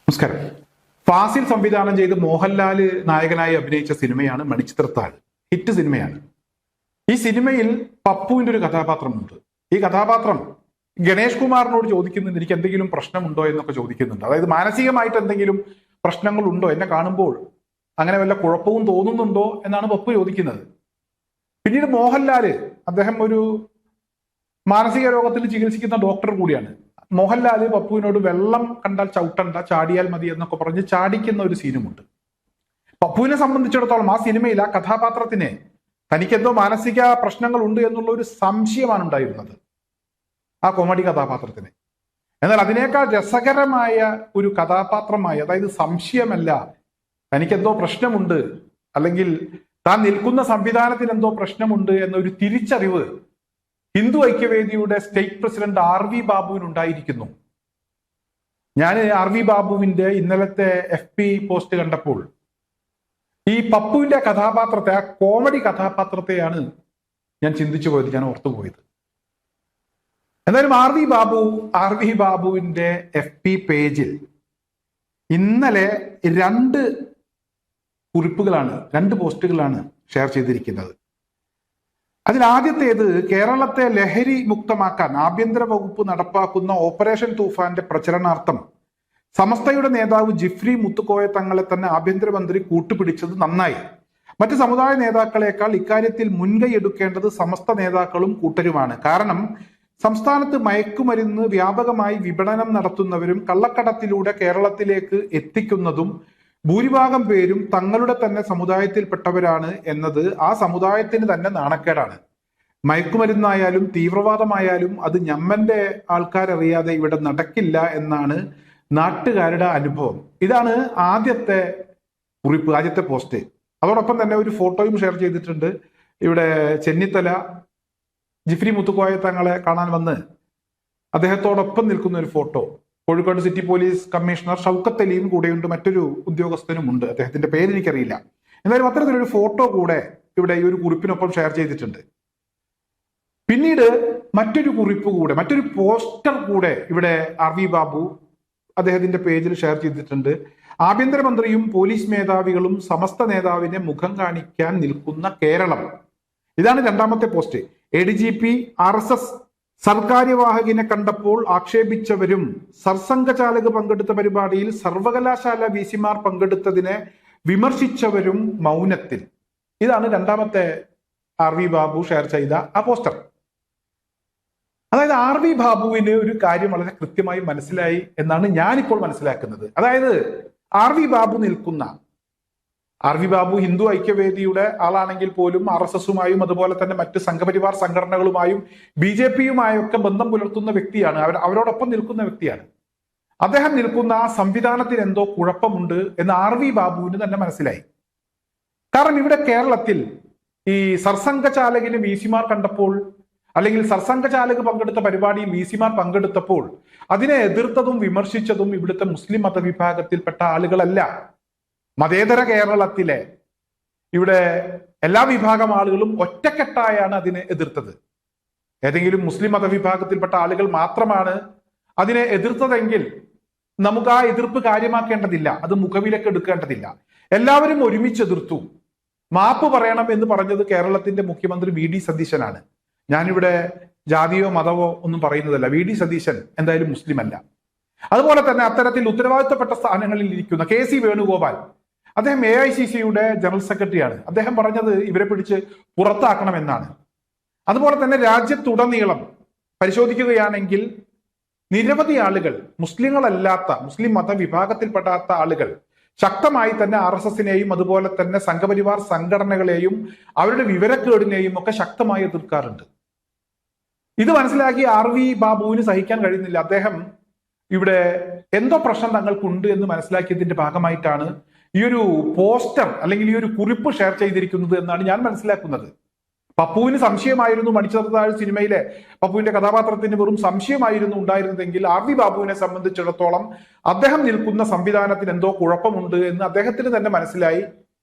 നമസ്കാരം. ഫാസിൽ സംവിധാനം ചെയ്ത് മോഹൻലാൽ നായകനായി അഭിനയിച്ച സിനിമയാണ് മണിച്ചിത്രത്താഴ്. ഹിറ്റ് സിനിമയാണ്. ഈ സിനിമയിൽ പപ്പുവിന്റെ ഒരു കഥാപാത്രമുണ്ട്. ഈ കഥാപാത്രം ഗണേഷ് കുമാറിനോട് ചോദിക്കുന്നുണ്ട്, എനിക്ക് എന്തെങ്കിലും പ്രശ്നമുണ്ടോ എന്നൊക്കെ ചോദിക്കുന്നുണ്ട്. അതായത് മാനസികമായിട്ട് എന്തെങ്കിലും പ്രശ്നങ്ങളുണ്ടോ, എന്നെ കാണുമ്പോൾ അങ്ങനെ വല്ല കുഴപ്പവും തോന്നുന്നുണ്ടോ എന്നാണ് പപ്പു ചോദിക്കുന്നത്. പിന്നീട് മോഹൻലാല്, അദ്ദേഹം ഒരു മാനസിക രോഗത്തിൽ ചികിത്സിക്കുന്ന ഡോക്ടർ കൂടിയാണ്. മോഹൻലാല് പപ്പുവിനോട് വെള്ളം കണ്ടാൽ ചവിട്ടണ്ട, ചാടിയാൽ മതി എന്നൊക്കെ പറഞ്ഞ് ചാടിക്കുന്ന ഒരു സീനുമുണ്ട്. പപ്പുവിനെ സംബന്ധിച്ചിടത്തോളം ആ സിനിമയിൽ ആ കഥാപാത്രത്തിന് തനിക്കെന്തോ മാനസിക പ്രശ്നങ്ങൾ ഉണ്ട് എന്നുള്ള ഒരു സംശയമാണ് ഉണ്ടായിരുന്നത് ആ കോമഡി കഥാപാത്രത്തിന്. എന്നാൽ അതിനേക്കാൾ രസകരമായ ഒരു കഥാപാത്രമായി, അതായത് സംശയമല്ല, തനിക്കെന്തോ പ്രശ്നമുണ്ട് അല്ലെങ്കിൽ താൻ നിൽക്കുന്ന സംവിധാനത്തിന് എന്തോ പ്രശ്നമുണ്ട് എന്നൊരു തിരിച്ചറിവ് ഹിന്ദു ഐക്യവേദിയുടെ സ്റ്റേറ്റ് പ്രസിഡന്റ് RV ബാബുവിനുണ്ടായിരിക്കുന്നു. ഞാൻ RV ബാബുവിന്റെ ഇന്നലത്തെ FB പോസ്റ്റ് കണ്ടപ്പോൾ ഈ പപ്പുവിന്റെ കഥാപാത്രത്തെ, ആ കോമഡി കഥാപാത്രത്തെയാണ് ഞാൻ ചിന്തിച്ചു പോയത്, ഞാൻ ഓർത്തുപോയത്. എന്തായാലും RV ബാബുവിന്റെ FB പേജിൽ ഇന്നലെ രണ്ട് പോസ്റ്റുകളാണ് ഷെയർ ചെയ്തിരിക്കുന്നത്. അതിലാദ്യത്തേത് കേരളത്തെ ലഹരി മുക്തമാക്കാൻ ആഭ്യന്തര വകുപ്പ് നടപ്പാക്കുന്ന ഓപ്പറേഷൻ തൂഫാന്റെ പ്രചരണാർത്ഥം സമസ്തയുടെ നേതാവ് ജിഫ്രി മുത്തുക്കോയ തങ്ങളെ തന്നെ ആഭ്യന്തരമന്ത്രി കൂട്ടുപിടിച്ചത് നന്നായി. മറ്റ് സമുദായ നേതാക്കളെക്കാൾ ഇക്കാര്യത്തിൽ മുൻകൈ എടുക്കേണ്ടത് സമസ്ത നേതാക്കളും കൂട്ടരുമാണ്. കാരണം സംസ്ഥാനത്ത് മയക്കുമരുന്ന് വ്യാപകമായി വിപണനം നടത്തുന്നവരും കള്ളക്കടത്തിലൂടെ കേരളത്തിലേക്ക് എത്തിക്കുന്നതും ഭൂരിഭാഗം പേരും തങ്ങളുടെ തന്നെ സമുദായത്തിൽപ്പെട്ടവരാണ് എന്നത് ആ സമുദായത്തിന് തന്നെ നാണക്കേടാണ്. മയക്കുമരുന്നായാലും തീവ്രവാദമായാലും അത് ഞമ്മന്റെ ആൾക്കാരറിയാതെ ഇവിടെ നടക്കില്ല എന്നാണ് നാട്ടുകാരുടെ അനുഭവം. ഇതാണ് ആദ്യത്തെ കുറിപ്പ്, ആദ്യത്തെ പോസ്റ്റ്. അതോടൊപ്പം തന്നെ ഒരു ഫോട്ടോയും ഷെയർ ചെയ്തിട്ടുണ്ട്. ഇവിടെ ചെന്നിത്തല ജിഫ്രി മുത്തുക്കോയ തങ്ങളെ കാണാൻ വന്ന് അദ്ദേഹത്തോടൊപ്പം നിൽക്കുന്ന ഒരു photo. Kozhikode city police commissioner Shoukath അലിയും കൂടെയുണ്ട്, മറ്റൊരു ഉദ്യോഗസ്ഥനുമുണ്ട്, അദ്ദേഹത്തിന്റെ പേര് എനിക്കറിയില്ല. എന്നാലും അത്തരത്തിലൊരു ഫോട്ടോ കൂടെ ഇവിടെ ഈ ഒരു കുറിപ്പിനൊപ്പം ഷെയർ ചെയ്തിട്ടുണ്ട്. പിന്നീട് മറ്റൊരു കുറിപ്പ് കൂടെ, മറ്റൊരു പോസ്റ്റർ കൂടെ ഇവിടെ RV ബാബു അദ്ദേഹത്തിന്റെ പേജിൽ ഷെയർ ചെയ്തിട്ടുണ്ട്. ആഭ്യന്തരമന്ത്രിയും പോലീസ് മേധാവികളും സമസ്ത നേതാവിനെ മുഖം കാണിക്കാൻ നിൽക്കുന്ന കേരളം. ഇതാണ് രണ്ടാമത്തെ പോസ്റ്റ്. ADGP RSS സർക്കാര്യവാഹകിനെ കണ്ടപ്പോൾ ആക്ഷേപിച്ചവരും സർസംഘചാലക് പങ്കെടുത്ത പരിപാടിയിൽ സർവകലാശാല VC-മാർ പങ്കെടുത്തതിനെ വിമർശിച്ചവരും മൗനത്തിൽ. ഇതാണ് രണ്ടാമത്തെ RV ബാബു ഷെയർ ചെയ്ത ആ പോസ്റ്റർ. അതായത് RV ബാബുവിന് ഒരു കാര്യം വളരെ കൃത്യമായി മനസ്സിലായി എന്നാണ് ഞാനിപ്പോൾ മനസ്സിലാക്കുന്നത്. അതായത് RV ബാബു ഹിന്ദു ഐക്യവേദിയുടെ ആളാണെങ്കിൽ പോലും RSSുമായും അതുപോലെ തന്നെ മറ്റ് സംഘപരിവാർ സംഘടനകളുമായും BJPയുമായൊക്കെ ബന്ധം പുലർത്തുന്ന വ്യക്തിയാണ്. അവരോടൊപ്പം നിൽക്കുന്ന വ്യക്തിയാണ്. അദ്ദേഹം നിൽക്കുന്ന ആ സംവിധാനത്തിന് എന്തോ കുഴപ്പമുണ്ട് എന്ന് RV ബാബുവിന് തന്നെ മനസ്സിലായി. കാരണം ഇവിടെ കേരളത്തിൽ ഈ സർസംഘചാലകിന് VC-മാർ കണ്ടപ്പോൾ, അല്ലെങ്കിൽ സർസംഘചാലക് പങ്കെടുത്ത പരിപാടിയിൽ VC-മാർ പങ്കെടുത്തപ്പോൾ അതിനെ എതിർത്തതും വിമർശിച്ചതും ഇവിടുത്തെ മുസ്ലിം മതവിഭാഗത്തിൽപ്പെട്ട ആളുകളല്ല. മതേതര കേരളത്തിലെ ഇവിടെ എല്ലാ വിഭാഗം ആളുകളും ഒറ്റക്കെട്ടായാണ് അതിനെ എതിർത്തത്. ഏതെങ്കിലും മുസ്ലിം മതവിഭാഗത്തിൽപ്പെട്ട ആളുകൾ മാത്രമാണ് അതിനെ എതിർത്തതെങ്കിൽ നമുക്ക് ആ എതിർപ്പ് കാര്യമാക്കേണ്ടതില്ല, അത് മുഖവിലക്ക് എടുക്കേണ്ടതില്ല. എല്ലാവരും ഒരുമിച്ച് എതിർത്തു. മാപ്പ് പറയണം എന്ന് പറഞ്ഞത് കേരളത്തിന്റെ മുഖ്യമന്ത്രി VD സതീശനാണ്. ഞാനിവിടെ ജാതിയോ മതമോ ഒന്നും പറയുന്നതല്ല. VD സതീശൻ എന്തായാലും മുസ്ലിം അല്ല. അതുപോലെ തന്നെ അത്തരത്തിൽ ഉത്തരവാദിത്തപ്പെട്ട സ്ഥാനങ്ങളിൽ ഇരിക്കുന്ന KC വേണുഗോപാൽ, അദ്ദേഹം AICCയുടെ ജനറൽ സെക്രട്ടറിയാണ്. അദ്ദേഹം പറഞ്ഞത് ഇവരെ പിടിച്ച് പുറത്താക്കണമെന്നാണ്. അതുപോലെ തന്നെ രാജ്യത്തുടനീളം പരിശോധിക്കുകയാണെങ്കിൽ നിരവധി ആളുകൾ, മുസ്ലിങ്ങളല്ലാത്ത, മുസ്ലിം മതവിഭാഗത്തിൽപ്പെടാത്ത ആളുകൾ ശക്തമായി തന്നെ RSSനെയും അതുപോലെ തന്നെ സംഘപരിവാർ സംഘടനകളെയും അവരുടെ വിവരക്കേടിനെയും ഒക്കെ ശക്തമായി എതിർക്കാറുണ്ട്. ഇത് മനസ്സിലാക്കി RV ബാബുവിന് സഹിക്കാൻ കഴിയുന്നില്ല. അദ്ദേഹം ഇവിടെ എന്തോ പ്രശ്നം തങ്ങൾക്കുണ്ട് എന്ന് മനസ്സിലാക്കിയതിന്റെ ഭാഗമായിട്ടാണ് ഈ ഒരു പോസ്റ്റർ അല്ലെങ്കിൽ ഈ ഒരു കുറിപ്പ് ഷെയർ ചെയ്തിരിക്കുന്നത് എന്നാണ് ഞാൻ മനസ്സിലാക്കുന്നത്. പപ്പുവിന് സംശയമായിരുന്നു മണിച്ചിത്രത്താഴ് സിനിമയിലെ പപ്പുവിന്റെ കഥാപാത്രത്തിന് വെറും സംശയമായിരുന്നു ഉണ്ടായിരുന്നതെങ്കിൽ RV ബാബുവിനെ സംബന്ധിച്ചിടത്തോളം അദ്ദേഹം നിൽക്കുന്ന സംവിധാനത്തിന് എന്തോ കുഴപ്പമുണ്ട് എന്ന് അദ്ദേഹത്തിന് തന്നെ മനസ്സിലായി.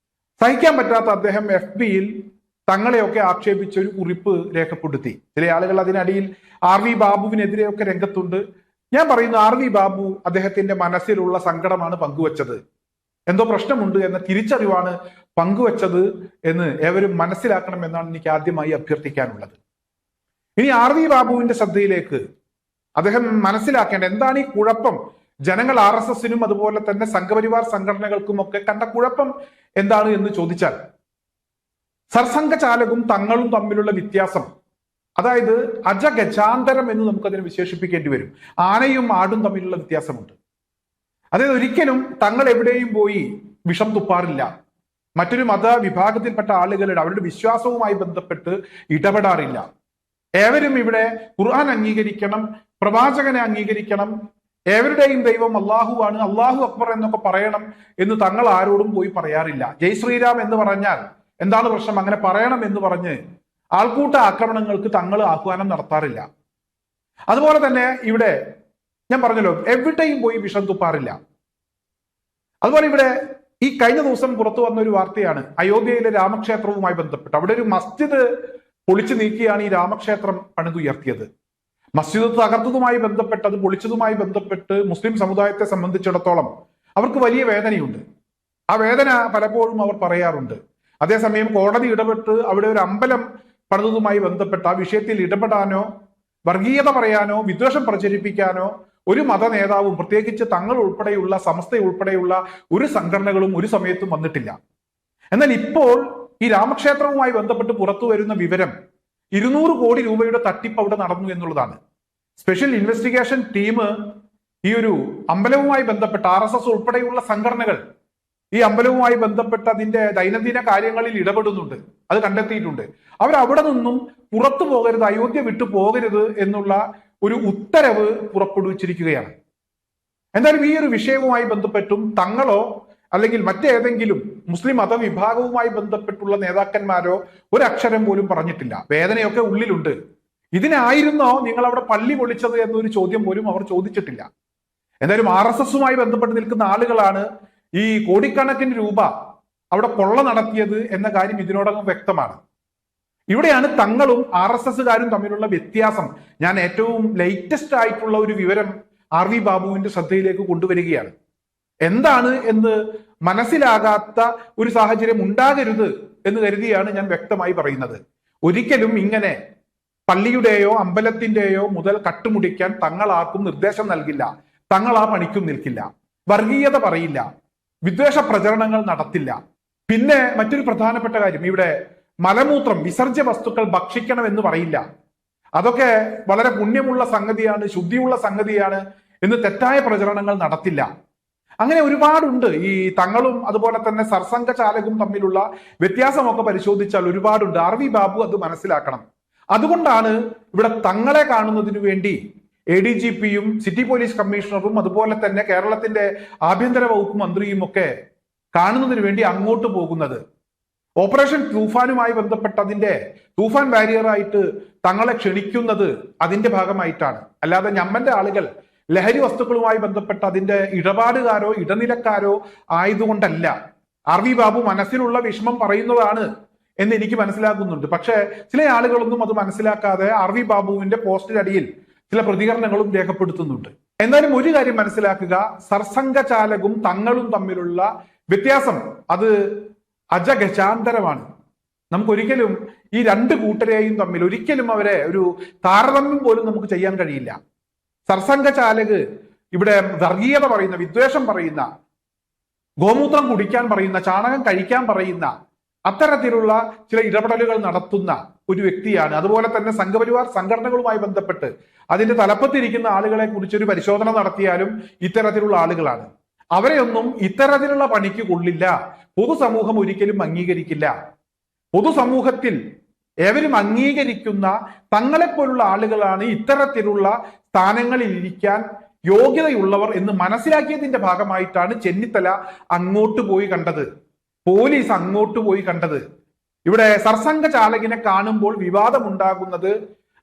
സഹിക്കാൻ പറ്റാത്ത അദ്ദേഹം FBയിൽ തങ്ങളെയൊക്കെ ആക്ഷേപിച്ച ഒരു കുറിപ്പ് രേഖപ്പെടുത്തി. ചില ആളുകൾ അതിനടിയിൽ RV ബാബുവിനെതിരെയൊക്കെ രംഗത്തുണ്ട്. ഞാൻ പറയുന്നു RV ബാബു അദ്ദേഹത്തിന്റെ മനസ്സിലുള്ള സങ്കടമാണ് പങ്കുവച്ചത്. എന്തോ പ്രശ്നമുണ്ട് എന്ന തിരിച്ചറിവാണ് പങ്കുവച്ചത് എന്ന് ഏവരും മനസ്സിലാക്കണം എന്നാണ് എനിക്ക് ആദ്യമായി അഭ്യർത്ഥിക്കാനുള്ളത്. ഇനി RV ബാബുവിന്റെ ശ്രദ്ധയിലേക്ക് അദ്ദേഹം മനസ്സിലാക്കേണ്ട എന്താണ് ഈ കുഴപ്പം, ജനങ്ങൾ RSSനും അതുപോലെ തന്നെ സംഘപരിവാർ സംഘടനകൾക്കും ഒക്കെ കണ്ട കുഴപ്പം എന്താണ് എന്ന് ചോദിച്ചാൽ, സർസംഘചാലകും തങ്ങളും തമ്മിലുള്ള വ്യത്യാസം, അതായത് അജഗജാന്തരം എന്ന് നമുക്കതിനെ വിശേഷിപ്പിക്കേണ്ടി വരും. ആനയും ആടും തമ്മിലുള്ള വ്യത്യാസമുണ്ട്. അതായത് ഒരിക്കലും തങ്ങൾ എവിടെയും പോയി വിഷം തുപ്പാറില്ല. മറ്റൊരു മതവിഭാഗത്തിൽപ്പെട്ട ആളുകളുടെ അവരുടെ വിശ്വാസവുമായി ബന്ധപ്പെട്ട് ഇടപെടാറില്ല. ഏവരും ഇവിടെ ഖുർആൻ അംഗീകരിക്കണം, പ്രവാചകനെ അംഗീകരിക്കണം, ഏവരുടെയും ദൈവം അള്ളാഹുവാണ്, അള്ളാഹു അക്ബർ എന്നൊക്കെ പറയണം എന്ന് തങ്ങൾ ആരോടും പോയി പറയാറില്ല. ജയ് ശ്രീരാം എന്ന് പറഞ്ഞാൽ എന്താണ് പ്രശ്നം, അങ്ങനെ പറയണം എന്ന് പറഞ്ഞ് ആൾക്കൂട്ട ആക്രമണങ്ങൾക്ക് തങ്ങൾ ആഹ്വാനം നടത്താറില്ല. അതുപോലെ തന്നെ ഇവിടെ ഞാൻ പറഞ്ഞല്ലോ, എവിടെയും പോയി വിഷം തുപ്പാറില്ല. അതുപോലെ ഇവിടെ ഈ കഴിഞ്ഞ ദിവസം പുറത്തു വന്ന ഒരു വാർത്തയാണ് അയോധ്യയിലെ രാമക്ഷേത്രവുമായി ബന്ധപ്പെട്ട്. അവിടെ ഒരു മസ്ജിദ് പൊളിച്ചു നീക്കിയാണ് ഈ രാമക്ഷേത്രം പണിതുയർത്തിയത്. മസ്ജിദ് തകർത്തതുമായി ബന്ധപ്പെട്ട്, അത് പൊളിച്ചതുമായി ബന്ധപ്പെട്ട് മുസ്ലിം സമുദായത്തെ സംബന്ധിച്ചിടത്തോളം അവർക്ക് വലിയ വേദനയുണ്ട്. ആ വേദന പലപ്പോഴും അവർ പറയാറുണ്ട്. അതേസമയം കോടതി ഇടപെട്ട് അവിടെ ഒരു അമ്പലം പണിതതുമായി ബന്ധപ്പെട്ട് ആ വിഷയത്തിൽ ഇടപെടാനോ വർഗീയത പറയാനോ വിദ്വേഷം പ്രചരിപ്പിക്കാനോ ഒരു മത നേതാവും, പ്രത്യേകിച്ച് തങ്ങൾ ഉൾപ്പെടെയുള്ള സമസ്ത ഉൾപ്പെടെയുള്ള ഒരു സംഘടനകളും ഒരു സമയത്തും വന്നിട്ടില്ല. എന്നാൽ ഇപ്പോൾ ഈ രാമക്ഷേത്രവുമായി ബന്ധപ്പെട്ട് പുറത്തു വരുന്ന വിവരം 200 കോടി രൂപയുടെ തട്ടിപ്പ് അവിടെ നടന്നു എന്നുള്ളതാണ്. സ്പെഷ്യൽ ഇൻവെസ്റ്റിഗേഷൻ ടീം ഈ ഒരു അമ്പലവുമായി ബന്ധപ്പെട്ട് RSS ഉൾപ്പെടെയുള്ള സംഘടനകൾ ഈ അമ്പലവുമായി ബന്ധപ്പെട്ട് അതിന്റെ ദൈനംദിന കാര്യങ്ങളിൽ ഇടപെടുന്നുണ്ട്, അത് കണ്ടെത്തിയിട്ടുണ്ട്. അവരവിടെ നിന്നും പുറത്തു പോകരുത്, അയോധ്യ വിട്ടു പോകരുത് എന്നുള്ള ഒരു ഉത്തരവ് പുറപ്പെടുവിച്ചിരിക്കുകയാണ്. എന്തായാലും ഈ ഒരു വിഷയവുമായി ബന്ധപ്പെട്ടും തങ്ങളോ അല്ലെങ്കിൽ മറ്റേതെങ്കിലും മുസ്ലിം മതവിഭാഗവുമായി ബന്ധപ്പെട്ടുള്ള നേതാക്കന്മാരോ ഒരക്ഷരം പോലും പറഞ്ഞിട്ടില്ല. വേദനയൊക്കെ ഉള്ളിലുണ്ട്. ഇതിനായിരുന്നോ നിങ്ങൾ അവിടെ പള്ളി പൊളിച്ചത് എന്നൊരു ചോദ്യം പോലും അവർ ചോദിച്ചിട്ടില്ല. എന്തായാലും RSSുമായി ബന്ധപ്പെട്ട് നിൽക്കുന്ന ആളുകളാണ് ഈ കോടിക്കണക്കിന് രൂപ അവിടെ കൊള്ള നടത്തിയത് എന്ന കാര്യം ഇതിനോടകം വ്യക്തമാണ്. ഇവിടെയാണ് തങ്ങളും RSSകാരും തമ്മിലുള്ള വ്യത്യാസം. ഞാൻ ഏറ്റവും ലേറ്റസ്റ്റ് ആയിട്ടുള്ള ഒരു വിവരം RV ബാബുവിന്റെ ശ്രദ്ധയിലേക്ക് കൊണ്ടുവരികയാണ്. എന്താണ് എന്ന് മനസ്സിലാകാത്ത ഒരു സാഹചര്യം ഉണ്ടാകരുത് എന്ന് കരുതിയാണ് ഞാൻ വ്യക്തമായി പറയുന്നത്. ഒരിക്കലും ഇങ്ങനെ പള്ളിയുടെയോ അമ്പലത്തിന്റെയോ മുതൽ കട്ടുമുടിക്കാൻ തങ്ങൾ ആർക്കും നിർദ്ദേശം നൽകില്ല. തങ്ങൾ ആ പണിക്കും നിൽക്കില്ല. വർഗീയത പറയില്ല, വിദ്വേഷ പ്രചരണങ്ങൾ നടത്തില്ല. പിന്നെ മറ്റൊരു പ്രധാനപ്പെട്ട കാര്യം, ഇവിടെ മലമൂത്രം വിസർജ്യ വസ്തുക്കൾ ഭക്ഷിക്കണം എന്ന് പറയില്ല. അതൊക്കെ വളരെ പുണ്യമുള്ള സംഗതിയാണ്, ശുദ്ധിയുള്ള സംഗതിയാണ് എന്ന് തെറ്റായ പ്രചരണങ്ങൾ നടത്തില്ല. അങ്ങനെ ഒരുപാടുണ്ട്. ഈ തങ്ങളും അതുപോലെ തന്നെ സർസംഘചാലകും തമ്മിലുള്ള വ്യത്യാസമൊക്കെ പരിശോധിച്ചാൽ ഒരുപാടുണ്ട്. RV ബാബു അത് മനസ്സിലാക്കണം. അതുകൊണ്ടാണ് ഇവിടെ തങ്ങളെ കാണുന്നതിനു വേണ്ടി ADGPയും സിറ്റി പോലീസ് കമ്മീഷണറും അതുപോലെ തന്നെ കേരളത്തിന്റെ ആഭ്യന്തര വകുപ്പ് മന്ത്രിയും ഒക്കെ കാണുന്നതിന് വേണ്ടി അങ്ങോട്ട് പോകുന്നത്. ഓപ്പറേഷൻ തൂഫാനുമായി ബന്ധപ്പെട്ട് അതിന്റെ തൂഫാൻ ബാരിയറായിട്ട് തങ്ങളെ ക്ഷണിക്കുന്നത് അതിന്റെ ഭാഗമായിട്ടാണ്. അല്ലാതെ ഞമ്മന്റെ ആളുകൾ ലഹരി വസ്തുക്കളുമായി ബന്ധപ്പെട്ട് അതിന്റെ ഇടപാടുകാരോ ഇടനിലക്കാരോ ആയതുകൊണ്ടല്ല. RV ബാബു മനസ്സിലുള്ള വിഷമം പറയുന്നതാണ് എന്ന് എനിക്ക് മനസ്സിലാക്കുന്നുണ്ട്. പക്ഷെ ചില ആളുകളൊന്നും അത് മനസ്സിലാക്കാതെ RV ബാബുവിന്റെ പോസ്റ്റിനടിയിൽ ചില പ്രതികരണങ്ങളും രേഖപ്പെടുത്തുന്നുണ്ട്. എന്നാലും ഒരു കാര്യം മനസ്സിലാക്കുക, സർസംഘചാലകും തങ്ങളും തമ്മിലുള്ള വ്യത്യാസം അത് അജഗജാന്തരമാണ്. നമുക്കൊരിക്കലും ഈ രണ്ട് കൂട്ടരെയും തമ്മിൽ ഒരിക്കലും അവരെ ഒരു താരതമ്യം പോലും നമുക്ക് ചെയ്യാൻ കഴിയില്ല. സർസംഘചാലക് ഇവിടെ വർഗീയത പറയുന്ന, വിദ്വേഷം പറയുന്ന, ഗോമൂത്രം കുടിക്കാൻ പറയുന്ന, ചാണകം കഴിക്കാൻ പറയുന്ന അത്തരത്തിലുള്ള ചില ഇടപെടലുകൾ നടത്തുന്ന ഒരു വ്യക്തിയാണ്. അതുപോലെ തന്നെ സംഘപരിവാർ സംഘടനകളുമായി ബന്ധപ്പെട്ട് അതിന്റെ തലപ്പത്തിരിക്കുന്ന ആളുകളെ കുറിച്ച് ഒരു പരിശോധന നടത്തിയാലും ഇത്തരത്തിലുള്ള ആളുകളാണ്. അവരെയൊന്നും ഇത്തരത്തിലുള്ള പണിക്ക് കൊള്ളില്ല. പൊതുസമൂഹം ഒരിക്കലും അംഗീകരിക്കില്ല. പൊതുസമൂഹത്തിൽ ഏവരും അംഗീകരിക്കുന്ന തങ്ങളെപ്പോലുള്ള ആളുകളാണ് ഇത്തരത്തിലുള്ള സ്ഥാനങ്ങളിൽ ഇരിക്കാൻ യോഗ്യതയുള്ളവർ എന്ന് മനസ്സിലാക്കിയതിന്റെ ഭാഗമായിട്ടാണ് ചെന്നിത്തല അങ്ങോട്ട് പോയി കണ്ടത്, പോലീസ് അങ്ങോട്ട് പോയി കണ്ടത്. ഇവിടെ സർസംഘചാലകിനെ കാണുമ്പോൾ വിവാദമുണ്ടാകുന്നത്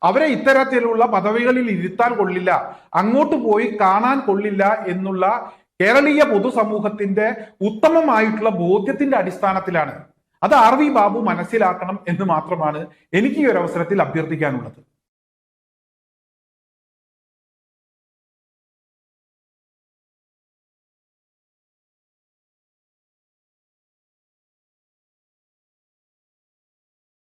അവരെ ഇത്തരത്തിലുള്ള പദവികളിൽ ഇരുത്താൻ കൊള്ളില്ല, അങ്ങോട്ട് പോയി കാണാൻ കൊള്ളില്ല എന്നുള്ള കേരളീയ പൊതുസമൂഹത്തിന്റെ ഉത്തമമായിട്ടുള്ള ബോധ്യത്തിന്റെ അടിസ്ഥാനത്തിലാണ്. അത് RV ബാബു മനസ്സിലാക്കണം എന്ന് മാത്രമാണ് എനിക്ക് ഈ ഒരു അവസരത്തിൽ അഭ്യർത്ഥിക്കാനുള്ളത്.